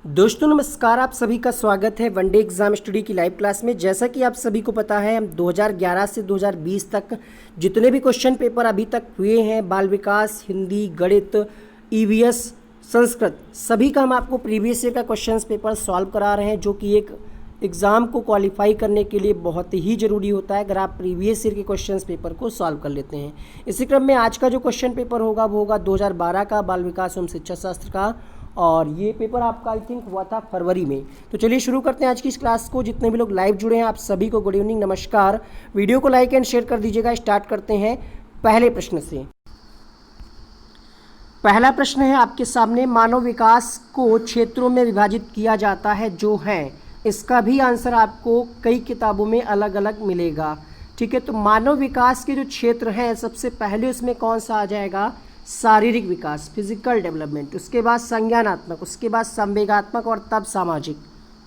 दोस्तों नमस्कार, आप सभी का स्वागत है वनडे एग्जाम स्टडी की लाइव क्लास में। जैसा कि आप सभी को पता है, हम 2011 से 2020 तक जितने भी क्वेश्चन पेपर अभी तक हुए हैं, बाल विकास, हिंदी, गणित, ईवीएस, संस्कृत, सभी का हम आपको प्रीवियस ईयर का क्वेश्चन पेपर सॉल्व करा रहे हैं, जो कि एक एग्ज़ाम को क्वालिफाई करने के लिए बहुत ही ज़रूरी होता है अगर आप प्रीवियस ईयर के क्वेश्चन पेपर को सॉल्व कर लेते हैं। इसी क्रम में आज का जो क्वेश्चन पेपर होगा वो होगा 2012 का बाल विकास एवं शिक्षा शास्त्र का, और ये पेपर आपका आई थिंक हुआ था फरवरी में। तो चलिए शुरू करते हैं आज की इस क्लास को। जितने भी लोग लाइव जुड़े हैं आप सभी को गुड इवनिंग, नमस्कार। वीडियो को लाइक एंड शेयर कर दीजिएगा। स्टार्ट करते हैं पहले प्रश्न से। पहला प्रश्न है आपके सामने, मानव विकास को क्षेत्रों में विभाजित किया जाता है जो है। इसका भी आंसर आपको कई किताबों में अलग अलग मिलेगा। ठीक है, तो मानव विकास के जो क्षेत्र हैं, सबसे पहले उसमें कौन सा आ जाएगा? शारीरिक विकास, फिजिकल डेवलपमेंट, उसके बाद संज्ञानात्मक, उसके बाद संवेगात्मक और तब सामाजिक।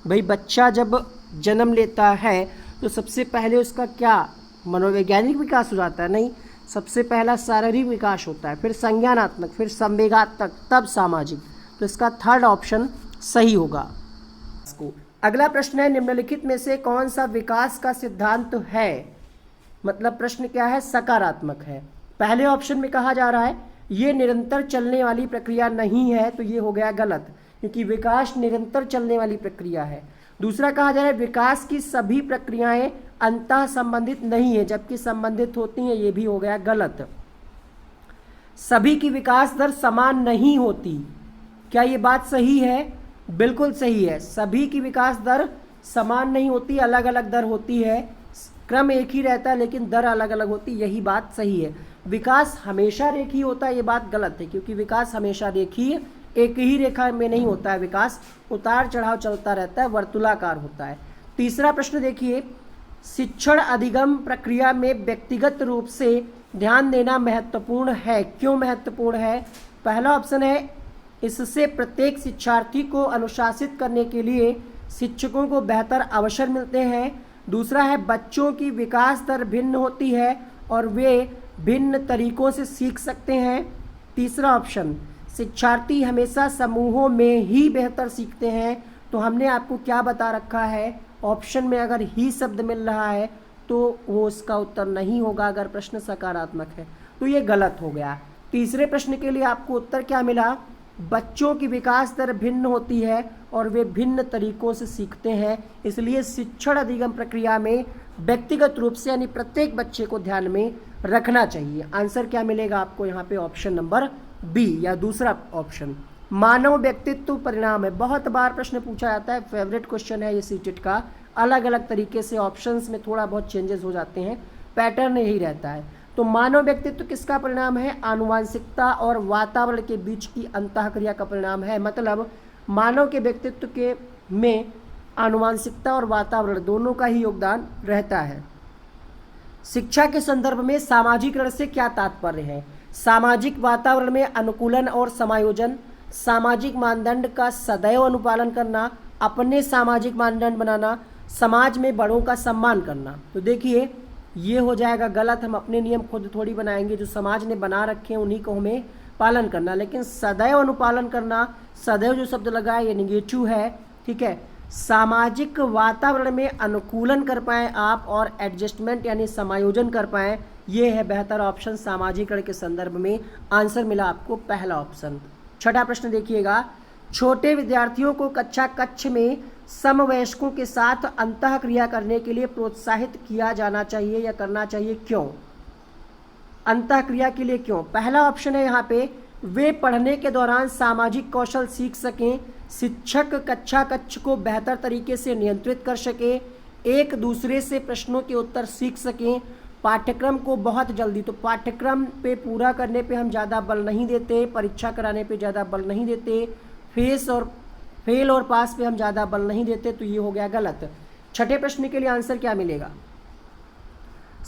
भाई बच्चा जब जन्म लेता है तो सबसे पहले उसका क्या मनोवैज्ञानिक विकास हो जाता है? नहीं, सबसे पहला शारीरिक विकास होता है, फिर संज्ञानात्मक, फिर संवेगात्मक, तब सामाजिक। तो इसका थर्ड ऑप्शन सही होगा। अगला प्रश्न है, निम्नलिखित में से कौन सा विकास का सिद्धांत है? मतलब प्रश्न क्या है? सकारात्मक है। पहले ऑप्शन में कहा जा रहा है ये निरंतर चलने वाली प्रक्रिया नहीं है, तो ये हो गया गलत, क्योंकि विकास निरंतर चलने वाली प्रक्रिया है। दूसरा कहा जा रहा है विकास की सभी प्रक्रियाएं अंतः संबंधित नहीं है, जबकि संबंधित होती हैं, ये भी हो गया गलत। सभी की विकास दर समान नहीं होती, क्या ये बात सही है? बिल्कुल सही है। सभी की विकास दर समान नहीं होती, अलग अलग दर होती है। क्रम एक ही रहता है लेकिन दर अलग अलग होती, यही बात सही है। विकास हमेशा रेखीय होता है, ये बात गलत है, क्योंकि विकास हमेशा रेखीय एक ही रेखा में नहीं होता है। विकास उतार चढ़ाव चलता रहता है, वर्तुलाकार होता है। तीसरा प्रश्न देखिए, शिक्षण अधिगम प्रक्रिया में व्यक्तिगत रूप से ध्यान देना महत्वपूर्ण है। क्यों महत्वपूर्ण है? पहला ऑप्शन है इससे प्रत्येक शिक्षार्थी को अनुशासित करने के लिए शिक्षकों को बेहतर अवसर मिलते हैं। दूसरा है बच्चों की विकास दर भिन्न होती है और वे भिन्न तरीकों से सीख सकते हैं। तीसरा ऑप्शन, शिक्षार्थी हमेशा समूहों में ही बेहतर सीखते हैं। तो हमने आपको क्या बता रखा है? ऑप्शन में अगर ही शब्द मिल रहा है तो वो उसका उत्तर नहीं होगा अगर प्रश्न सकारात्मक है, तो ये गलत हो गया। तीसरे प्रश्न के लिए आपको उत्तर क्या मिला? बच्चों की विकास दर भिन्न होती है और वे भिन्न तरीकों से सीखते हैं, इसलिए शिक्षण अधिगम प्रक्रिया में व्यक्तिगत रूप से यानी प्रत्येक बच्चे को ध्यान में रखना चाहिए। आंसर क्या मिलेगा आपको यहाँ पे? ऑप्शन नंबर बी या दूसरा ऑप्शन। मानव व्यक्तित्व परिणाम है, बहुत बार प्रश्न पूछा जाता है, फेवरेट क्वेश्चन है ये सीटेट का। अलग अलग तरीके से ऑप्शंस में थोड़ा बहुत चेंजेस हो जाते हैं, पैटर्न यही रहता है। तो मानव व्यक्तित्व किसका परिणाम है? आनुवांशिकता और वातावरण के बीच की अंतःक्रिया का परिणाम है। मतलब मानव के व्यक्तित्व के में आनुवांशिकता और वातावरण दोनों का ही योगदान रहता है। शिक्षा के संदर्भ में सामाजिकरण से क्या तात्पर्य है? सामाजिक वातावरण में अनुकूलन और समायोजन, सामाजिक मानदंड का सदैव अनुपालन करना, अपने सामाजिक मानदंड बनाना, समाज में बड़ों का सम्मान करना। तो देखिए ये हो जाएगा गलत। हम अपने नियम खुद थोड़ी बनाएंगे, जो समाज ने बना रखे हैं उन्हीं को हमें पालन करना। लेकिन सदैव अनुपालन करना, सदैव जो शब्द लगा है ये निगेटिव है। ठीक है, सामाजिक वातावरण में अनुकूलन कर पाएँ आप और एडजस्टमेंट यानी समायोजन कर पाएँ, ये है बेहतर ऑप्शन सामाजिकरण के संदर्भ में। आंसर मिला आपको पहला ऑप्शन। छठा प्रश्न देखिएगा, छोटे विद्यार्थियों को कक्षा कक्ष में समवयस्कों के साथ अंतःक्रिया करने के लिए प्रोत्साहित किया जाना चाहिए या करना चाहिए, क्यों? अंतःक्रिया के लिए क्यों? पहला ऑप्शन है यहाँ पे, वे पढ़ने के दौरान सामाजिक कौशल सीख सकें, शिक्षक कक्षा कक्ष को बेहतर तरीके से नियंत्रित कर सके, एक दूसरे से प्रश्नों के उत्तर सीख सकें, पाठ्यक्रम को बहुत जल्दी, तो पाठ्यक्रम पे पूरा करने पे हम ज़्यादा बल नहीं देते, परीक्षा कराने पे ज़्यादा बल नहीं देते, फेल और पास पे हम ज़्यादा बल नहीं देते, तो ये हो गया गलत। छठे प्रश्न के लिए आंसर क्या मिलेगा?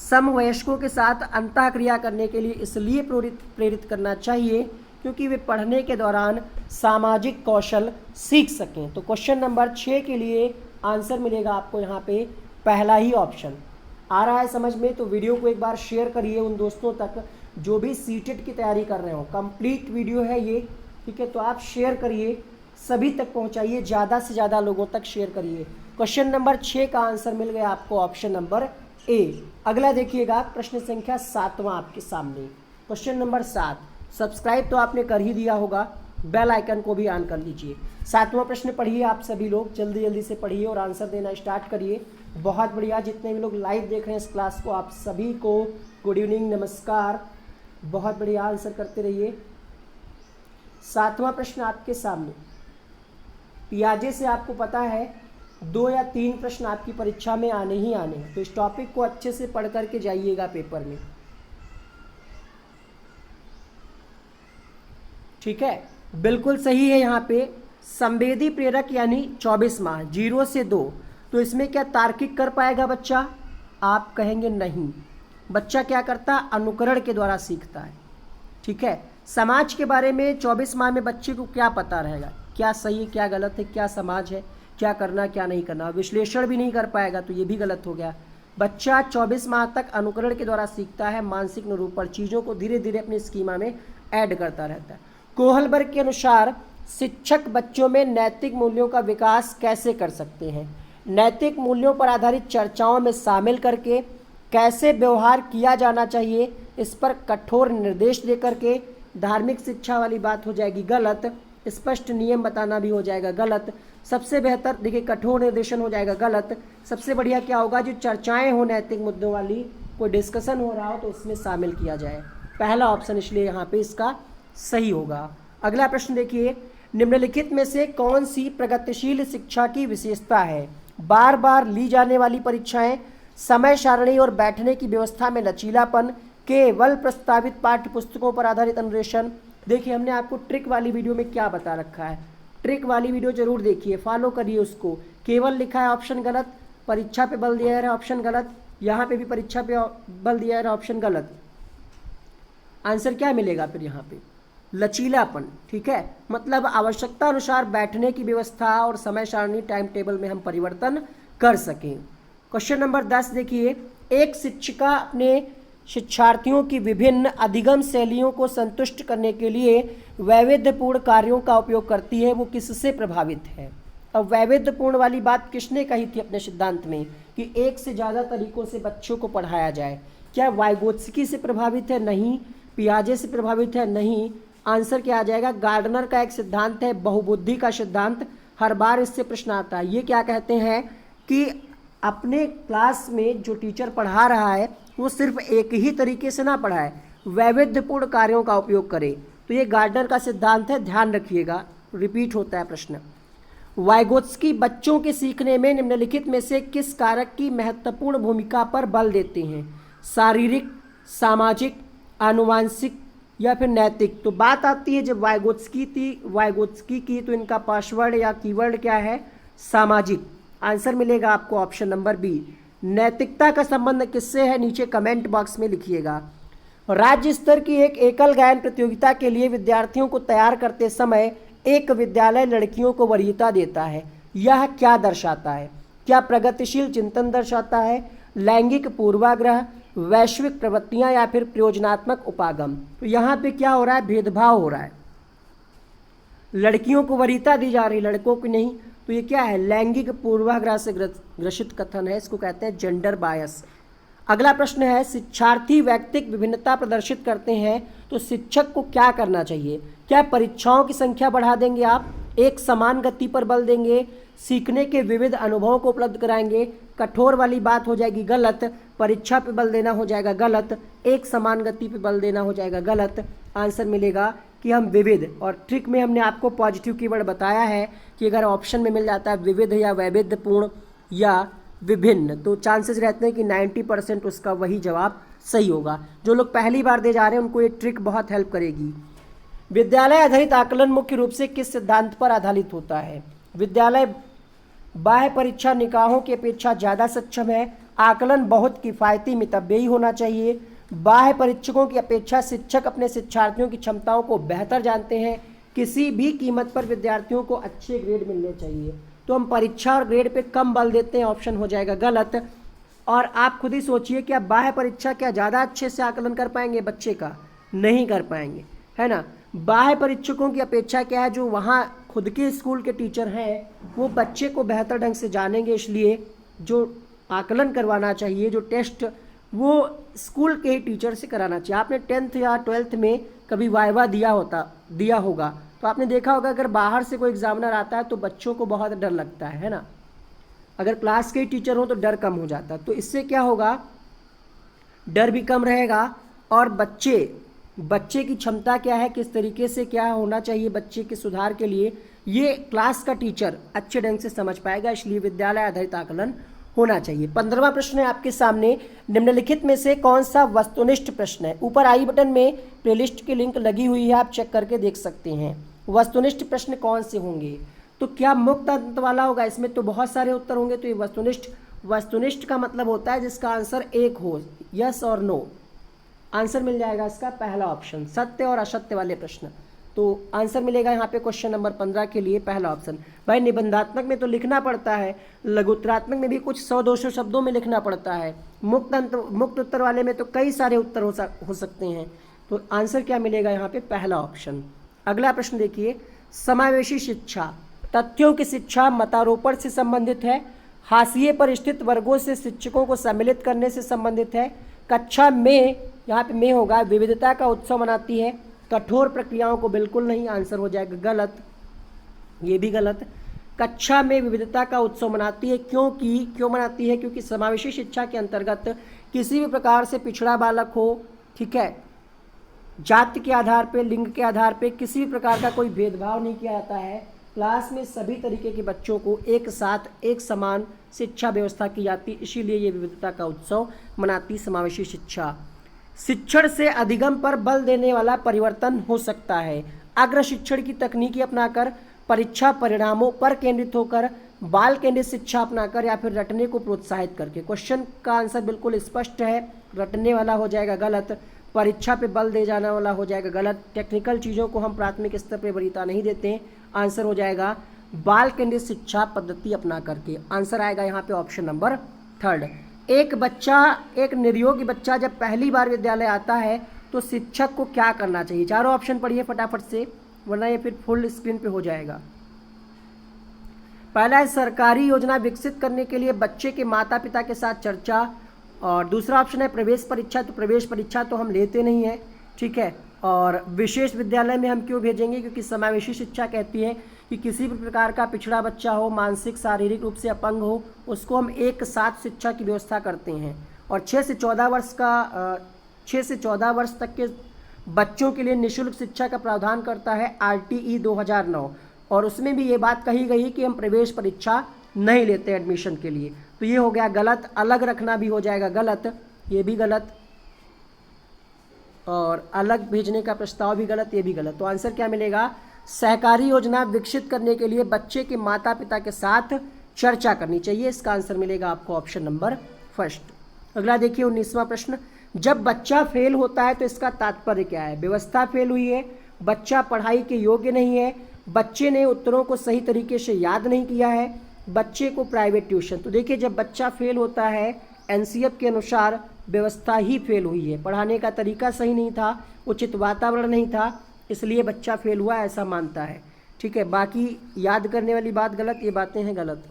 समवयस्कों के साथ अंतःक्रिया करने के लिए इसलिए प्रेरित करना चाहिए क्योंकि वे पढ़ने के दौरान सामाजिक कौशल सीख सकें। तो क्वेश्चन नंबर 6 के लिए आंसर मिलेगा आपको यहाँ पे पहला ही ऑप्शन। आ रहा है समझ में? तो वीडियो को एक बार शेयर करिए उन दोस्तों तक जो भी सीटेट की तैयारी कर रहे हो। कंप्लीट वीडियो है ये, ठीक है, तो आप शेयर करिए सभी तक पहुंचाइए, ज़्यादा से ज़्यादा लोगों तक शेयर करिए। क्वेश्चन नंबर 6 का आंसर मिल गया आपको ऑप्शन नंबर ए। अगला देखिएगा प्रश्न संख्या 7वां आपके सामने। क्वेश्चन नंबर 7, सब्सक्राइब तो आपने कर ही दिया होगा, बेल आइकन को भी ऑन कर लीजिए। 7वां प्रश्न पढ़िए आप सभी लोग, जल्दी जल्दी से पढ़िए और आंसर देना स्टार्ट करिए। बहुत बढ़िया, जितने भी लोग लाइव देख रहे हैं इस क्लास को, आप सभी को गुड इवनिंग, नमस्कार। बहुत बढ़िया, आंसर करते रहिए। 7वां प्रश्न आपके सामने। पियाजे से आपको पता है 2 या 3 प्रश्न आपकी परीक्षा में आने ही आने हैं, तो इस टॉपिक को अच्छे से पढ़ करके जाइएगा पेपर में, ठीक है। बिल्कुल सही है। यहाँ पे संवेदी प्रेरक यानी 24 माह 0 से 2, तो इसमें क्या तार्किक कर पाएगा बच्चा? आप कहेंगे नहीं। बच्चा क्या करता है? अनुकरण के द्वारा सीखता है, ठीक है। समाज के बारे में 24 माह में बच्चे को क्या पता रहेगा, क्या सही है क्या गलत है, क्या समाज है, क्या करना क्या नहीं करना, विश्लेषण भी नहीं कर पाएगा, तो ये भी गलत हो गया। बच्चा 24 माह तक अनुकरण के द्वारा सीखता है, मानसिक निरूपण, चीज़ों को धीरे धीरे अपनी स्कीमा में ऐड करता रहता है। कोहलबर्ग के अनुसार शिक्षक बच्चों में नैतिक मूल्यों का विकास कैसे कर सकते हैं? नैतिक मूल्यों पर आधारित चर्चाओं में शामिल करके, कैसे व्यवहार किया जाना चाहिए इस पर कठोर निर्देश दे करके। धार्मिक शिक्षा वाली बात हो जाएगी गलत, स्पष्ट नियम बताना भी हो जाएगा गलत। सबसे बेहतर देखिए कठोर निर्देशन हो जाएगा गलत। सबसे बढ़िया क्या होगा? जो चर्चाएं हो नैतिक मुद्दों वाली, कोई डिस्कशन हो रहा हो तो उसमें शामिल किया जाए। पहला ऑप्शन इसलिए यहाँ पे इसका सही होगा। अगला प्रश्न देखिए, निम्नलिखित में से कौन सी प्रगतिशील शिक्षा की विशेषता है? बार बार ली जाने वाली परीक्षाएं, समय सारणी और बैठने की व्यवस्था में लचीलापन, केवल प्रस्तावित पाठ्य पुस्तकों पर आधारित अन्वेषण। देखिए हमने आपको ट्रिक वाली वीडियो में क्या बता रखा है, ट्रिक वाली वीडियो जरूर देखिए, फॉलो करिए उसको। केवल लिखा है ऑप्शन गलत, परीक्षा पे बल दिया जा रहा है ऑप्शन गलत, यहाँ पे भी परीक्षा पे बल दिया जा रहा है ऑप्शन गलत। आंसर क्या मिलेगा फिर यहाँ पे? लचीलापन, ठीक है। मतलब आवश्यकता अनुसार बैठने की व्यवस्था और समय सारणी टाइम टेबल में हम परिवर्तन कर सकें। क्वेश्चन नंबर 10 देखिए, एक शिक्षिका अपने शिक्षार्थियों की विभिन्न अधिगम शैलियों को संतुष्ट करने के लिए वैविध्यपूर्ण कार्यों का उपयोग करती है, वो किससे प्रभावित है? अब वैविध्यपूर्ण वाली बात किसने कही थी अपने सिद्धांत में कि एक से ज़्यादा तरीकों से बच्चों को पढ़ाया जाए? क्या वाइगोत्स्की से प्रभावित है? नहीं। पियाजे से प्रभावित है? नहीं। आंसर क्या आ जाएगा? गार्डनर का एक सिद्धांत है बहुबुद्धि का सिद्धांत, हर बार इससे प्रश्न आता है। ये क्या कहते हैं कि अपने क्लास में जो टीचर पढ़ा रहा है वो सिर्फ एक ही तरीके से ना पढ़ाए, वैविध्यपूर्ण कार्यों का उपयोग करे। तो ये गार्डनर का सिद्धांत है, ध्यान रखिएगा, रिपीट होता है प्रश्न। वाइगोत्स्की बच्चों के सीखने में निम्नलिखित में से किस कारक की महत्वपूर्ण भूमिका पर बल देते हैं? शारीरिक, सामाजिक, आनुवांशिक या फिर नैतिक? तो बात आती है जब वाइगोत्स्की की, तो इनका पासवर्ड या कीवर्ड क्या है? सामाजिक। आंसर मिलेगा आपको ऑप्शन नंबर बी। नैतिकता का संबंध किससे है? नीचे कमेंट बॉक्स में लिखिएगा। राज्य स्तर की एक एकल गायन प्रतियोगिता के लिए विद्यार्थियों को तैयार करते समय एक विद्यालय लड़कियों को वरीयता देता है, यह क्या दर्शाता है? क्या प्रगतिशील चिंतन दर्शाता है, लैंगिक पूर्वाग्रह, वैश्विक प्रवृत्तियां या फिर प्रयोजनात्मक उपागम? तो यहाँ पे क्या हो रहा है? भेदभाव हो रहा है, लड़कियों को वरीयता दी जा रही, लड़कों को नहीं। तो ये क्या है? लैंगिक पूर्वाग्रह से ग्रसित कथन है, इसको कहते हैं जेंडर बायस। अगला प्रश्न है, शिक्षार्थी व्यक्तिक विभिन्नता प्रदर्शित करते हैं तो शिक्षक को क्या करना चाहिए? क्या परीक्षाओं की संख्या बढ़ा देंगे आप, एक समान गति पर बल देंगे, सीखने के विविध अनुभवों को उपलब्ध कराएंगे? कठोर वाली बात हो जाएगी गलत, परीक्षा पे बल देना हो जाएगा गलत, एक समान गति पे बल देना हो जाएगा गलत। आंसर मिलेगा कि हम विविध, और ट्रिक में हमने आपको पॉजिटिव कीवर्ड बताया है कि अगर ऑप्शन में मिल जाता है विविध या वैविध्यपूर्ण या विभिन्न, तो चांसेस रहते हैं कि 90% उसका वही जवाब सही होगा। जो लोग पहली बार दे जा रहे हैं उनको ये ट्रिक बहुत हेल्प करेगी। विद्यालय आधारित आकलन मुख्य रूप से किस सिद्धांत पर आधारित होता है? विद्यालय बाह्य परीक्षा निकाहों की अपेक्षा ज़्यादा सक्षम है, आकलन बहुत किफ़ायती मितव्ययी होना चाहिए, बाह्य परीक्षकों की अपेक्षा शिक्षक अपने शिक्षार्थियों की क्षमताओं को बेहतर जानते हैं, किसी भी कीमत पर विद्यार्थियों को अच्छे ग्रेड मिलने चाहिए। तो हम परीक्षा और ग्रेड पे कम बल देते हैं, ऑप्शन हो जाएगा गलत। और आप खुद ही सोचिए कि आप बाह्य परीक्षा क्या ज़्यादा अच्छे से आकलन कर पाएंगे बच्चे का? नहीं कर पाएंगे, है ना। बाह्य परीक्षकों की अपेक्षा क्या है, जो वहाँ खुद के स्कूल के टीचर हैं वो बच्चे को बेहतर ढंग से जानेंगे, इसलिए जो आकलन करवाना चाहिए, जो टेस्ट, वो स्कूल के ही टीचर से कराना चाहिए। आपने 10th या 12th में कभी वाइवा दिया होगा, तो आपने देखा होगा अगर बाहर से कोई एग्जामिनर आता है तो बच्चों को बहुत डर लगता है ना। अगर क्लास के ही टीचर हो तो डर कम हो जाता है। तो इससे क्या होगा, डर भी कम रहेगा और बच्चे की क्षमता क्या है, किस तरीके से क्या होना चाहिए बच्चे के सुधार के लिए, ये क्लास का टीचर अच्छे ढंग से समझ पाएगा। इसलिए विद्यालय आधारित आकलन होना चाहिए। 15वां प्रश्न है आपके सामने, निम्नलिखित में से कौन सा वस्तुनिष्ठ प्रश्न है। ऊपर आई बटन में प्लेलिस्ट की लिंक लगी हुई है, आप चेक करके देख सकते हैं। वस्तुनिष्ठ प्रश्न कौन से होंगे, तो क्या मुक्त अंत वाला होगा, इसमें तो बहुत सारे उत्तर होंगे। तो ये वस्तुनिष्ठ का मतलब होता है जिसका आंसर एक हो, यस और नो। आंसर मिल जाएगा इसका पहला ऑप्शन, सत्य और असत्य वाले प्रश्न। तो आंसर मिलेगा यहाँ पे क्वेश्चन नंबर 15 के लिए पहला ऑप्शन। भाई निबंधात्मक में तो लिखना पड़ता है, लघुत्तरात्मक में भी कुछ 100-200 शब्दों में लिखना पड़ता है, मुक्त उत्तर वाले में तो कई सारे उत्तर हो सकते हैं। तो आंसर क्या मिलेगा यहाँ पे, पहला ऑप्शन। अगला प्रश्न देखिए, समावेशी शिक्षा तथ्यों की शिक्षा मतारोपण से संबंधित है, हाशिए पर स्थित वर्गों से शिक्षकों को सम्मिलित करने से संबंधित है, कक्षा में, यहाँ पे में होगा, विविधता का उत्सव मनाती है, कठोर प्रक्रियाओं को बिल्कुल नहीं, आंसर हो जाएगा गलत, ये भी गलत। कक्षा में विविधता का उत्सव मनाती है, क्यों मनाती है, क्योंकि समावेशी शिक्षा के अंतर्गत किसी भी प्रकार से पिछड़ा बालक हो, ठीक है, जाति के आधार पे, लिंग के आधार पे किसी भी प्रकार का कोई भेदभाव नहीं किया जाता है। क्लास में सभी तरीके के बच्चों को एक साथ एक समान शिक्षा व्यवस्था की जाती, इसीलिए ये विविधता का उत्सव मनाती समावेशी शिक्षा। शिक्षण से अधिगम पर बल देने वाला परिवर्तन हो सकता है, अग्र शिक्षण की तकनीकी अपनाकर, परीक्षा परिणामों पर केंद्रित होकर, बाल केंद्रित शिक्षा अपनाकर, या फिर रटने को प्रोत्साहित करके। क्वेश्चन का आंसर बिल्कुल स्पष्ट है, रटने वाला हो जाएगा गलत, परीक्षा पे बल दे जाने वाला हो जाएगा गलत, टेक्निकल चीज़ों को हम प्राथमिक स्तर पर वरीयता नहीं देते हैं, आंसर हो जाएगा बाल केंद्रित शिक्षा पद्धति अपना करके। आंसर आएगा यहाँ पे ऑप्शन नंबर 3। एक निर्योग्य बच्चा जब पहली बार विद्यालय आता है तो शिक्षक को क्या करना चाहिए। चारों ऑप्शन पढ़िए फटाफट से, वरना ये फिर फुल स्क्रीन पे हो जाएगा। पहला है सरकारी योजना विकसित करने के लिए बच्चे के माता पिता के साथ चर्चा, और दूसरा ऑप्शन है प्रवेश परीक्षा। तो प्रवेश परीक्षा तो हम लेते नहीं हैं, ठीक है। और विशेष विद्यालय में हम क्यों भेजेंगे, क्योंकि समावेशी शिक्षा कहती है कि किसी भी प्रकार का पिछड़ा बच्चा हो, मानसिक शारीरिक रूप से अपंग हो, उसको हम एक साथ शिक्षा की व्यवस्था करते हैं। और 6 से 14 वर्ष तक के बच्चों के लिए निःशुल्क शिक्षा का प्रावधान करता है RTE 2009, और उसमें भी ये बात कही गई कि हम प्रवेश परीक्षा नहीं लेते एडमिशन के लिए। तो ये हो गया गलत, अलग रखना भी हो जाएगा गलत, ये भी गलत, और अलग भेजने का प्रस्ताव भी गलत, ये भी गलत। तो आंसर क्या मिलेगा, सहकारी योजना विकसित करने के लिए बच्चे के माता पिता के साथ चर्चा करनी चाहिए। इसका आंसर मिलेगा आपको ऑप्शन नंबर 1। अगला देखिए 19वां प्रश्न, जब बच्चा फेल होता है तो इसका तात्पर्य क्या है। व्यवस्था फेल हुई है, बच्चा पढ़ाई के योग्य नहीं है, बच्चे ने उत्तरों को सही तरीके से याद नहीं किया है, बच्चे को प्राइवेट ट्यूशन। तो देखिए जब बच्चा फेल होता है NCF के अनुसार व्यवस्था ही फेल हुई है, पढ़ाने का तरीका सही नहीं था, उचित वातावरण नहीं था, इसलिए बच्चा फेल हुआ ऐसा मानता है, ठीक है। बाकी याद करने वाली बात गलत, ये बातें हैं गलत।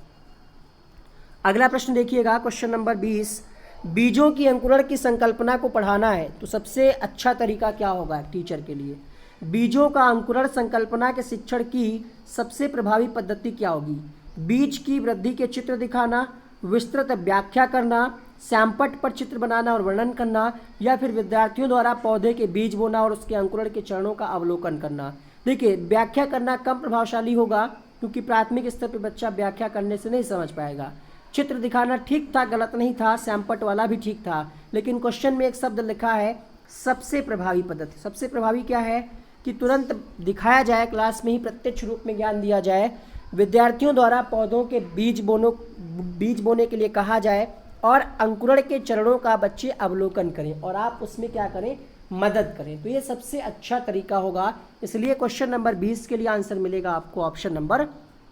अगला प्रश्न देखिएगा क्वेश्चन नंबर 20, बीजों की अंकुरण की संकल्पना को पढ़ाना है तो सबसे अच्छा तरीका क्या होगा टीचर के लिए। बीजों का अंकुरण संकल्पना के शिक्षण की सबसे प्रभावी पद्धति क्या होगी। बीज की वृद्धि के चित्र दिखाना, विस्तृत व्याख्या करना, सैंपट पर चित्र बनाना और वर्णन करना, या फिर विद्यार्थियों द्वारा पौधे के बीज बोना और उसके अंकुरण के चरणों का अवलोकन करना। देखिए व्याख्या करना कम प्रभावशाली होगा, क्योंकि प्राथमिक स्तर पर बच्चा व्याख्या करने से नहीं समझ पाएगा। चित्र दिखाना ठीक था, गलत नहीं था, सैंपट वाला भी ठीक था, लेकिन क्वेश्चन में एक शब्द लिखा है सबसे प्रभावी पद्धति। सबसे प्रभावी क्या है कि तुरंत दिखाया जाए, क्लास में ही प्रत्यक्ष रूप में ज्ञान दिया जाए, विद्यार्थियों द्वारा पौधों के बीज बोने के लिए कहा जाए, और अंकुरण के चरणों का बच्चे अवलोकन करें और आप उसमें क्या करें, मदद करें। तो ये सबसे अच्छा तरीका होगा, इसलिए क्वेश्चन नंबर 20 के लिए आंसर मिलेगा आपको ऑप्शन नंबर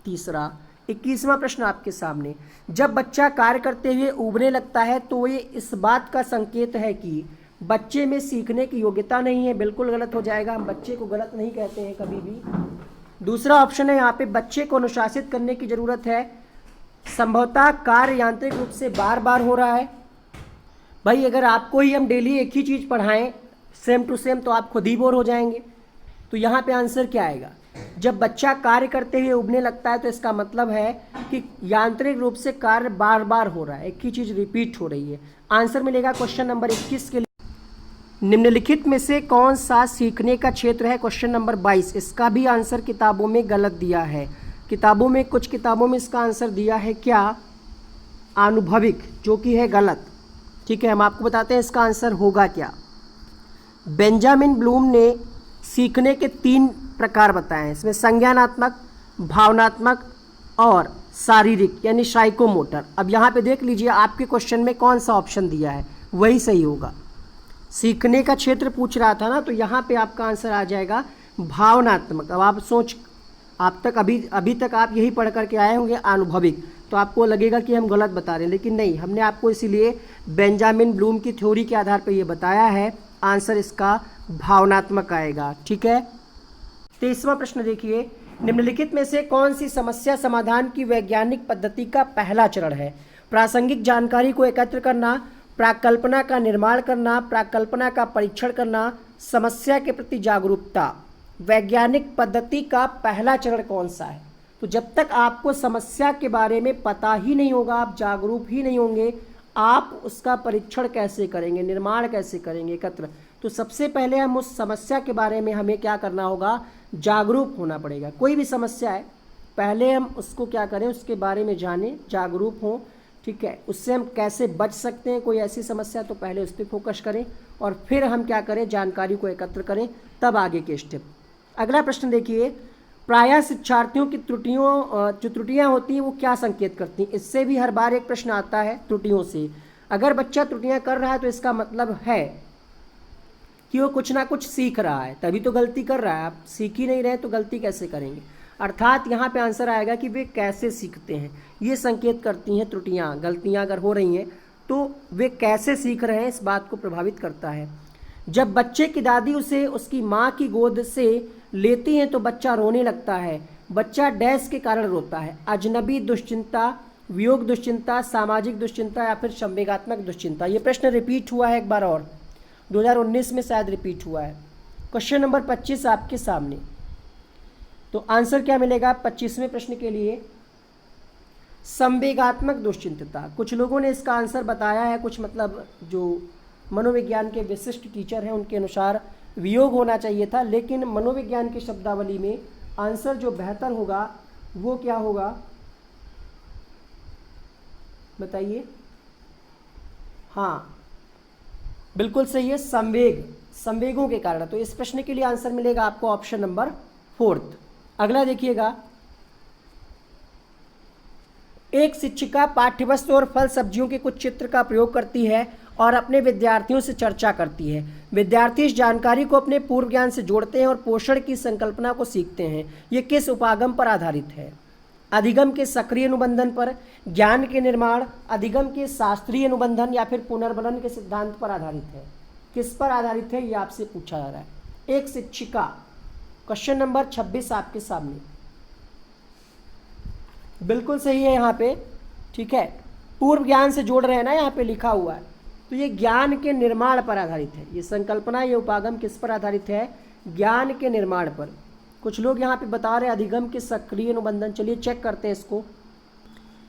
3। 21वां प्रश्न आपके सामने, जब बच्चा कार्य करते हुए ऊबने लगता है तो ये इस बात का संकेत है कि बच्चे में सीखने की योग्यता नहीं है। बिल्कुल गलत हो जाएगा, हम बच्चे को गलत नहीं कहते हैं कभी भी, दूसरा ऑप्शन है यहाँ पे बच्चे को अनुशासित करने की ज़रूरत है, संभवतः कार्य यांत्रिक रूप से बार बार हो रहा है। भाई अगर आपको ही हम डेली एक ही चीज़ पढ़ाएं सेम टू सेम तो आप खुद ही बोर हो जाएंगे। तो यहाँ पे आंसर क्या आएगा, जब बच्चा कार्य करते हुए उबने लगता है तो इसका मतलब है कि यांत्रिक रूप से कार्य बार बार हो रहा है, एक ही चीज़ रिपीट हो रही है। आंसर मिलेगा क्वेश्चन नंबर 21 के लिए। निम्नलिखित में से कौन सा सीखने का क्षेत्र है, क्वेश्चन नंबर 22। इसका भी आंसर किताबों में गलत दिया है। किताबों में कुछ किताबों में इसका आंसर दिया है क्या, आनुभविक, जो कि है गलत। ठीक है, हम आपको बताते हैं इसका आंसर होगा क्या। बेंजामिन ब्लूम ने सीखने के 3 प्रकार बताए हैं, इसमें संज्ञानात्मक, भावनात्मक और शारीरिक यानी साइकोमोटर। अब यहाँ पे देख लीजिए आपके क्वेश्चन में कौन सा ऑप्शन दिया है, वही सही होगा। सीखने का क्षेत्र पूछ रहा था ना, तो यहाँ पे आपका आंसर आ जाएगा भावनात्मक। अब आप सोच, आप तक अभी तक आप यही पढ़ करके आए होंगे अनुभविक, तो आपको लगेगा कि हम गलत बता रहे हैं, लेकिन नहीं, हमने आपको इसीलिए बेंजामिन ब्लूम की थ्योरी के आधार पर ये बताया है। आंसर इसका भावनात्मक आएगा। ठीक है, 23वां प्रश्न देखिए, निम्नलिखित में से कौन सी समस्या समाधान की वैज्ञानिक पद्धति का पहला चरण है। प्रासंगिक जानकारी को एकत्र करना, प्राकल्पना का निर्माण करना, प्राकल्पना का परीक्षण करना, समस्या के प्रति जागरूकता। वैज्ञानिक पद्धति का पहला चरण कौन सा है। तो जब तक आपको समस्या के बारे में पता ही नहीं होगा, आप जागरूक ही नहीं होंगे, आप उसका परीक्षण कैसे करेंगे, निर्माण कैसे करेंगे, एकत्र। तो सबसे पहले हम उस समस्या के बारे में हमें क्या करना होगा, जागरूक होना पड़ेगा। कोई भी समस्या है, पहले हम उसको क्या करें, उसके बारे में जानें, जागरूक हों। ठीक है, उससे हम कैसे बच सकते हैं, कोई ऐसी समस्या, तो पहले उस पर फोकस करें और फिर हम क्या करें, जानकारी को एकत्र करें, तब आगे के स्टेप। अगला प्रश्न देखिए, प्रायः शिक्षार्थियों की जो त्रुटियां होती हैं वो क्या संकेत करती हैं। इससे भी हर बार एक प्रश्न आता है त्रुटियों से। अगर बच्चा त्रुटियां कर रहा है तो इसका मतलब है कि वो कुछ ना कुछ सीख रहा है, तभी तो गलती कर रहा है। आप सीख ही नहीं रहे तो गलती कैसे करेंगे। अर्थात यहाँ पे आंसर आएगा कि वे कैसे सीखते हैं, ये संकेत करती हैं त्रुटियाँ, गलतियाँ अगर हो रही हैं तो वे कैसे सीख रहे हैं, इस बात को प्रभावित करता है। जब बच्चे की दादी उसे उसकी माँ की गोद से लेती हैं तो बच्चा रोने लगता है। बच्चा डैश के कारण रोता है, अजनबी दुश्चिंता, वियोग दुश्चिंता, सामाजिक दुश्चिंता या फिर संवेगात्मक दुश्चिंता। ये प्रश्न रिपीट हुआ है एक बार और, 2019 में शायद रिपीट हुआ है। क्वेश्चन नंबर 25 आपके सामने। तो आंसर क्या मिलेगा 25वें प्रश्न के लिए, संवेगात्मक दुश्चिंतता। कुछ लोगों ने इसका आंसर बताया है, कुछ मतलब जो मनोविज्ञान के विशिष्ट टीचर हैं उनके अनुसार वियोग होना चाहिए था, लेकिन मनोविज्ञान की शब्दावली में आंसर जो बेहतर होगा वो क्या होगा, बताइए। हाँ बिल्कुल सही है, संवेगों के कारण। तो इस प्रश्न के लिए आंसर मिलेगा आपको ऑप्शन नंबर 4। अगला देखिएगा, एक शिक्षिका पाठ्यवस्तु और फल सब्जियों के कुछ चित्र का प्रयोग करती है और अपने विद्यार्थियों से चर्चा करती है। विद्यार्थी इस जानकारी को अपने पूर्व ज्ञान से जोड़ते हैं और पोषण की संकल्पना को सीखते हैं। ये किस उपागम पर आधारित है। अधिगम के सक्रिय अनुबंधन पर, ज्ञान के निर्माण, अधिगम के शास्त्रीय अनुबंधन या फिर पुनर्बलन के सिद्धांत पर आधारित है। किस पर आधारित है ये आपसे पूछा जा रहा है। एक शिक्षिका, क्वेश्चन नंबर 26 आपके सामने। बिल्कुल सही है यहाँ पे। ठीक है, पूर्व ज्ञान से जोड़ रहे हैं ना, यहाँ पे लिखा हुआ है। तो ये ज्ञान के निर्माण पर आधारित है। ये संकल्पना, ये उपागम किस पर आधारित है, ज्ञान के निर्माण पर। कुछ लोग यहाँ पे बता रहे हैं अधिगम के सक्रिय अनुबंधन, चलिए चेक करते हैं इसको।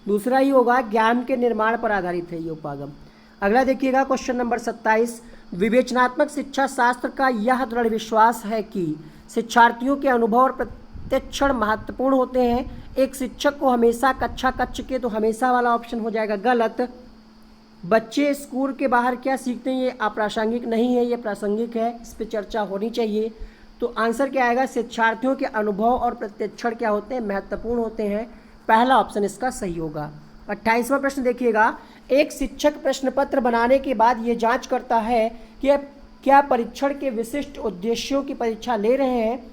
दूसरा ही होगा, ज्ञान के निर्माण पर आधारित है ये उपागम। अगला देखिएगा क्वेश्चन नंबर 27, विवेचनात्मक शिक्षा शास्त्र का यह दृढ़ विश्वास है कि शिक्षार्थियों के अनुभव और प्रत्यक्षण महत्वपूर्ण होते हैं। एक शिक्षक को हमेशा कक्ष के, तो हमेशा वाला ऑप्शन हो जाएगा गलत। बच्चे स्कूल के बाहर क्या सीखते हैं, ये अप्रासंगिक नहीं है, ये प्रासंगिक है, इस पर चर्चा होनी चाहिए। तो आंसर क्या आएगा, शिक्षार्थियों के अनुभव और प्रत्यक्षण क्या होते हैं, महत्वपूर्ण होते हैं। पहला ऑप्शन इसका सही होगा। 28वां प्रश्न देखिएगा, एक शिक्षक प्रश्न पत्र बनाने के बाद ये जांच करता है कि क्या परीक्षण के विशिष्ट उद्देश्यों की परीक्षा ले रहे हैं।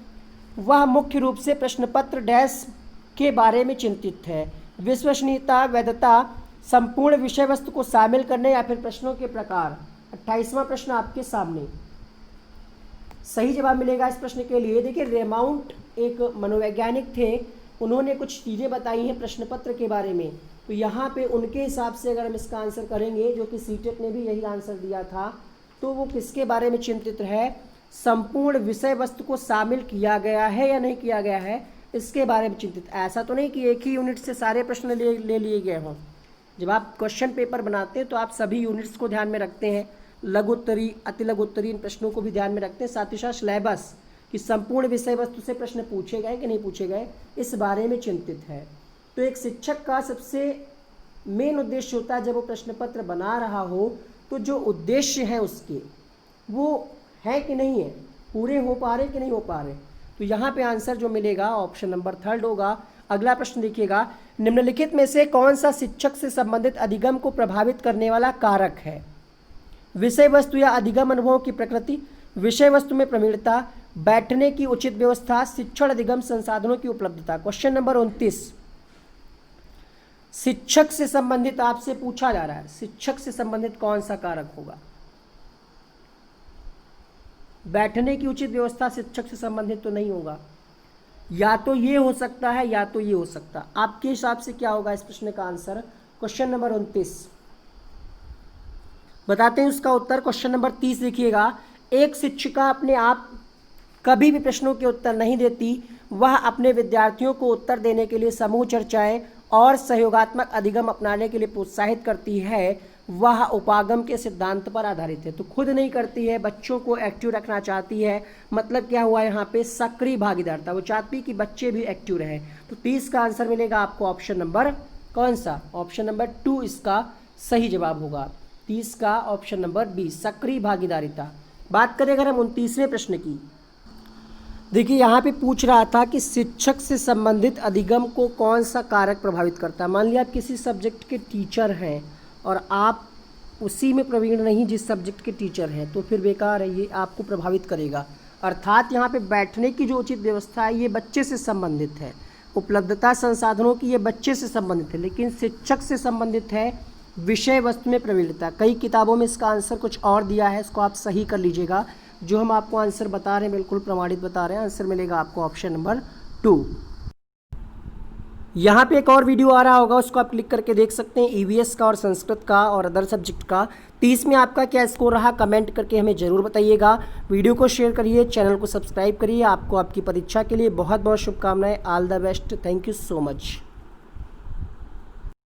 वह मुख्य रूप से प्रश्न पत्र डैश के बारे में चिंतित है, विश्वसनीयता, वैधता, संपूर्ण विषय वस्तु को शामिल करने या फिर प्रश्नों के प्रकार। 28वां प्रश्न आपके सामने। सही जवाब मिलेगा इस प्रश्न के लिए। देखिए, रेमाउंट एक मनोवैज्ञानिक थे, उन्होंने कुछ चीज़ें बताई हैं प्रश्न पत्र के बारे में। तो यहाँ पे उनके हिसाब से अगर हम इसका आंसर करेंगे, जो कि सीटेट ने भी यही आंसर दिया था, तो वो किसके बारे में चिंतित है, संपूर्ण विषय वस्तु को शामिल किया गया है या नहीं किया गया है, इसके बारे में चिंतित। ऐसा तो नहीं कि एक ही यूनिट से सारे प्रश्न ले लिए गए हों। जब आप क्वेश्चन पेपर बनाते हैं तो आप सभी यूनिट्स को ध्यान में रखते हैं, लघु उत्तरी, अति लघु उत्तरी, इन प्रश्नों को भी ध्यान में रखते हैं, साथ ही साथ सिलेबस कि संपूर्ण विषय वस्तु से प्रश्न पूछे गए कि नहीं पूछे गए, इस बारे में चिंतित है। तो एक शिक्षक का सबसे मेन उद्देश्य होता है, जब वो प्रश्न पत्र बना रहा हो तो जो उद्देश्य है उसके वो है कि नहीं है, पूरे हो पा रहे कि नहीं हो पा रहे। तो यहाँ पे आंसर जो मिलेगा ऑप्शन नंबर 3 होगा। अगला प्रश्न देखिएगा, निम्नलिखित में से कौन सा शिक्षक से संबंधित अधिगम को प्रभावित करने वाला कारक है। विषय वस्तु या अधिगम अनुभवों की प्रकृति, विषय वस्तु में प्रवीणता, बैठने की उचित व्यवस्था, शिक्षण अधिगम संसाधनों की उपलब्धता। क्वेश्चन नंबर 29 शिक्षक से संबंधित आपसे पूछा जा रहा है, शिक्षक से संबंधित कौन सा कारक होगा। बैठने की उचित व्यवस्था शिक्षक से संबंधित तो नहीं होगा, या तो ये हो सकता है या तो ये हो सकता। आपके हिसाब से क्या होगा इस प्रश्न का आंसर। क्वेश्चन नंबर 29 बताते हैं उसका उत्तर। क्वेश्चन नंबर 30 देखिएगा, एक शिक्षिका अपने आप कभी भी प्रश्नों के उत्तर नहीं देती, वह अपने विद्यार्थियों को उत्तर देने के लिए समूह चर्चाएं और सहयोगात्मक अधिगम अपनाने के लिए प्रोत्साहित करती है। वह उपागम के सिद्धांत पर आधारित है। तो खुद नहीं करती है, बच्चों को एक्टिव रखना चाहती है। मतलब क्या हुआ यहाँ पे, सक्रिय भागीदारिता, वो चाहती है कि बच्चे भी एक्टिव रहें। तो 30 का आंसर मिलेगा आपको ऑप्शन नंबर कौन सा, ऑप्शन नंबर 2 इसका सही जवाब होगा। 30 का ऑप्शन नंबर बी, सक्रिय भागीदारिता। बात करें अगर हम 29वें प्रश्न की, देखिए यहाँ पे पूछ रहा था कि शिक्षक से संबंधित अधिगम को कौन सा कारक प्रभावित करता है। मान लिया आप किसी सब्जेक्ट के टीचर हैं और आप उसी में प्रवीण नहीं जिस सब्जेक्ट के टीचर हैं, तो फिर बेकार है, ये आपको प्रभावित करेगा। अर्थात यहाँ पे बैठने की जो उचित व्यवस्था है ये बच्चे से संबंधित है, उपलब्धता संसाधनों की ये बच्चे से संबंधित है, लेकिन शिक्षक से संबंधित है विषय वस्तु में प्रवीणता। कई किताबों में इसका आंसर कुछ और दिया है, इसको आप सही कर लीजिएगा। जो हम आपको आंसर बता रहे हैं बिल्कुल प्रमाणित बता रहे हैं। आंसर मिलेगा आपको ऑप्शन नंबर 2। यहाँ पे एक और वीडियो आ रहा होगा, उसको आप क्लिक करके देख सकते हैं, ईवीएस का और संस्कृत का और अदर सब्जेक्ट का। 30 में आपका क्या स्कोर रहा कमेंट करके हमें ज़रूर बताइएगा। वीडियो को शेयर करिए, चैनल को सब्सक्राइब करिए। आपको आपकी परीक्षा के लिए बहुत बहुत शुभकामनाएं। All the best, thank you so much.